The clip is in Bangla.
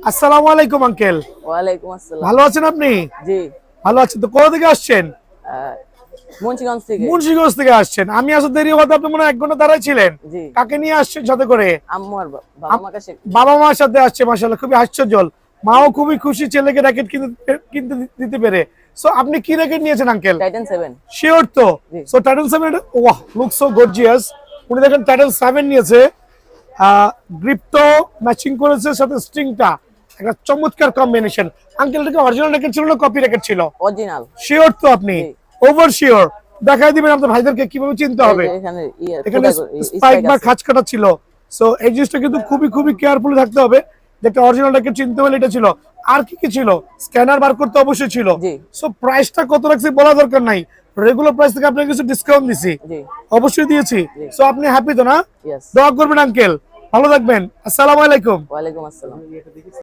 আসসালামু আলাইকুম আঙ্কেল। ওয়ালাইকুম আসসালাম। ভালো আছেন আপনি? জি। ভালো আছেন তো? কোথা থেকে আসছেন? আহ, মুন্সিগঞ্জ থেকে। মুন্সিগঞ্জ থেকে আসছেন। আমি আসতে দেরি হতে আপনি মনে হয় 1 ঘন্টা দাঁড়ায় ছিলেন। জি। কাকে নিয়ে আসছেন সাথে করে? আম্মু আর বাবা মা কাছে। বাবা মার সাথে আসছে, মাশাআল্লাহ খুবই হাস্যজ্জ্বল। মাও খুবই খুশি ছেলেকে র‍্যাকেট কিনতে দিতে পেরে। সো আপনি কি র‍্যাকেট নিয়েছেন আঙ্কেল? টাইটান 7। শিওর তো? জি। সো টাইটান 7 ওয়াহ, লুকস সো গর্জিয়াস। উনি দেখেন টাইটান 7 নিয়েছে। গ্রিপ তো ম্যাচিং করেছে, সাথে স্ট্রিংটা একটা চমৎকার কম্বিনেশন। আঙ্কেল এটা কি অরিজিনাল র‍্যাকেট ছিল না কপি র‍্যাকেট ছিল? অরিজিনাল। শিওর তো আপনি? জি। Over sure? দেখাই দিবেন আপনার ভাইদেরকে কিভাবে চিনতে হবে। এখানে স্পাইক বা খাঁজ কাটা ছিল। সো এই জিনিসটা কিন্তু খুবই খুবই কেয়ারফুলি থাকতে হবে। যে একটা অরিজিনাল র‍্যাকেট চিনতে হলে এটা ছিল। আর কি কি ছিল? স্ক্যানার বার করতে অবশ্যই ছিল। জি। সো প্রাইসটা কত রাখছি বলা দরকার নাই। রেগুলার প্রাইস থেকে আপনাকে কিছু ডিসকাউন্ট দিছি। জি। অবশ্যই দিয়েছি। জি। সো আপনি হ্যাপি তো না? ইয়েস। দোয়া করবেন আঙ্কেল। ভালো থাকবেন। আসসালামু আলাইকুম। ওয়ালাইকুম আসসালাম।